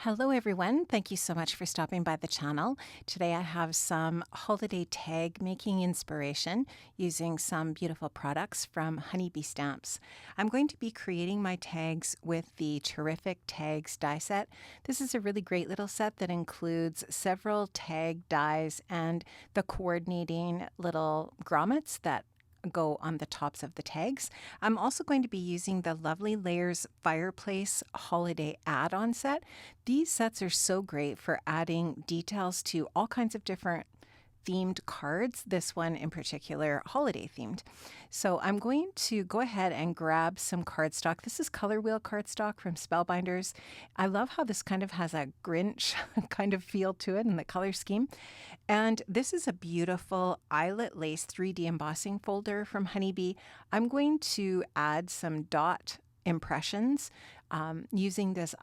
Hello everyone, thank you so much for stopping by the channel. Today I have some holiday tag making inspiration using some beautiful products from Honeybee Stamps. I'm going to be creating my tags with the Terrific Tags die set. This is a really great little set that includes several tag dies and the coordinating little grommets that go on the tops of the tags. I'm also going to be using the Lovely Layers Fireplace Holiday add-on set. These sets are so great for adding details to all kinds of different themed cards, this one in particular holiday themed. So I'm going to go ahead and grab some cardstock. This is Colorwheel cardstock from Spellbinders. I love how this kind of has a Grinch kind of feel to it in the color scheme. And this is a beautiful eyelet lace 3D embossing folder from Honeybee. I'm going to add some dot impressions using this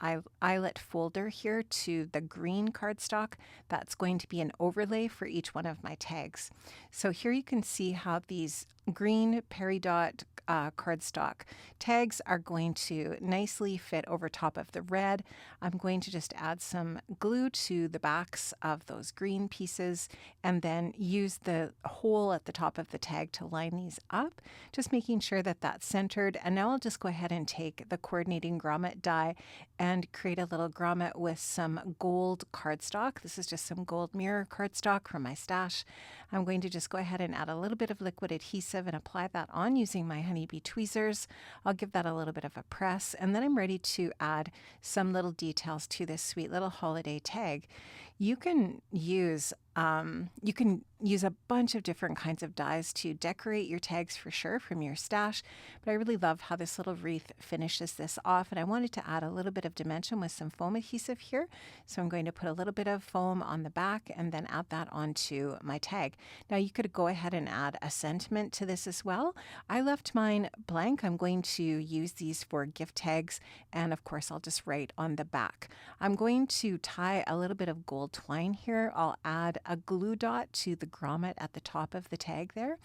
eyelet folder here to the green cardstock. That's going to be an overlay for each one of my tags. So here you can see how these green peridot cardstock tags are going to nicely fit over top of the red. I'm going to just add some glue to the backs of those green pieces and then use the hole at the top of the tag to line these up, just making sure that that's centered. And now I'll just go ahead and take the coordinating grommet die and create a little grommet with some gold cardstock. This is just some gold mirror cardstock from my stash. I'm going to just go ahead and add a little bit of liquid adhesive and apply that on using my Honeybee tweezers. I'll give that a little bit of a press, and then I'm ready to add some little details to this sweet little holiday tag. You can use a bunch of different kinds of dies to decorate your tags for sure from your stash, but I really love how this little wreath finishes this off, and I wanted to add a little bit of dimension with some foam adhesive here. So I'm going to put a little bit of foam on the back and then add that onto my tag. Now you could go ahead and add a sentiment to this as well. I left mine blank. I'm going to use these for gift tags, and of course I'll just write on the back. I'm going to tie a little bit of gold twine here. I'll add a glue dot to the grommet at the top of the tag there,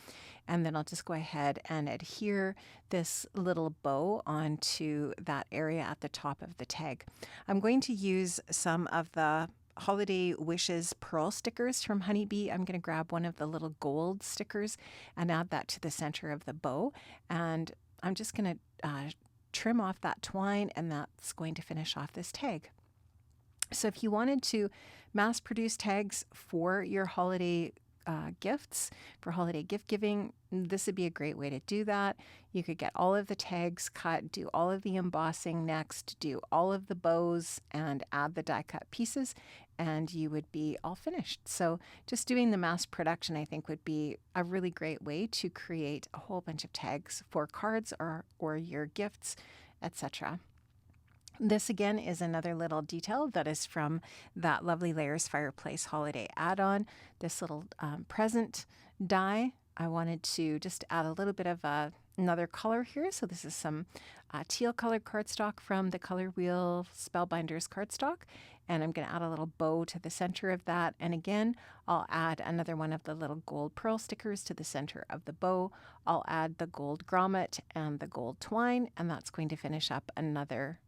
and then I'll just go ahead and adhere this little bow onto that area at the top of the tag. I'm going to use some of the Holiday Wishes pearl stickers from Honeybee. I'm going to grab one of the little gold stickers and add that to the center of the bow, and I'm just going to trim off that twine, and that's going to finish off this tag. So if you wanted to mass produce tags for your holiday gifts, for holiday gift giving, this would be a great way to do that. You could get all of the tags cut, do all of the embossing next, do all of the bows, and add the die cut pieces, and you would be all finished. So just doing the mass production, I think, would be a really great way to create a whole bunch of tags for cards or your gifts, etc. This again is another little detail that is from that Lovely Layers Fireplace Holiday add-on. This little present die, I wanted to just add a little bit of another color here. So this is some teal colored cardstock from the Colorwheel Spellbinders cardstock. And I'm going to add a little bow to the center of that. And again, I'll add another one of the little gold pearl stickers to the center of the bow. I'll add the gold grommet and the gold twine, and that's going to finish up another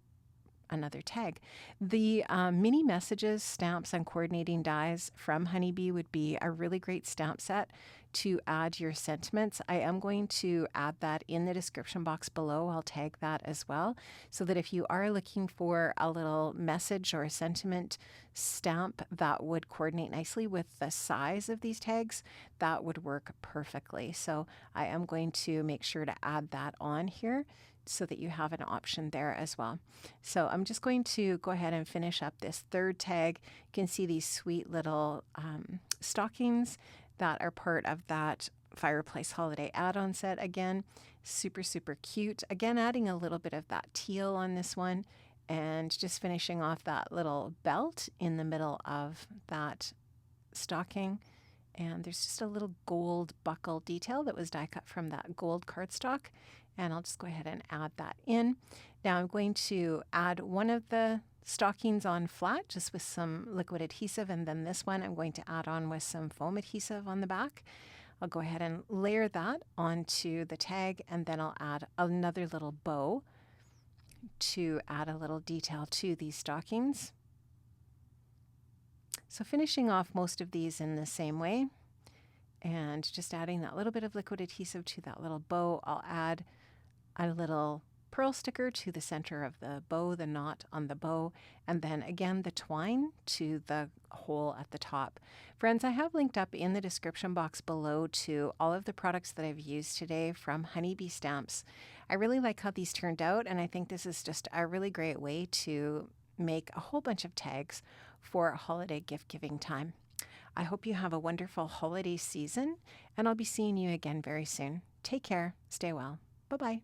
tag. The mini messages, stamps, and coordinating dies from Honeybee would be a really great stamp set to add your sentiments. I am going to add that in the description box below. I'll tag that as well, so that if you are looking for a little message or a sentiment stamp that would coordinate nicely with the size of these tags, that would work perfectly. So I am going to make sure to add that on here so that you have an option there as well. So I'm just going to go ahead and finish up this third tag. You can see these sweet little stockings that are part of that Fireplace Holiday add-on set. Again, super, super cute. Again, adding a little bit of that teal on this one, and just finishing off that little belt in the middle of that stocking. And there's just a little gold buckle detail that was die cut from that gold cardstock. And I'll just go ahead and add that in. Now I'm going to add one of the stockings on flat just with some liquid adhesive, and then this one I'm going to add on with some foam adhesive on the back. I'll go ahead and layer that onto the tag, and then I'll add another little bow to add a little detail to these stockings. So finishing off most of these in the same way and just adding that little bit of liquid adhesive to that little bow. I'll add a little pearl sticker to the center of the bow, the knot on the bow, and then again the twine to the hole at the top. Friends, I have linked up in the description box below to all of the products that I've used today from Honeybee Stamps. I really like how these turned out, and I think this is just a really great way to make a whole bunch of tags for holiday gift giving time. I hope you have a wonderful holiday season, and I'll be seeing you again very soon. Take care. Stay well. Bye-bye.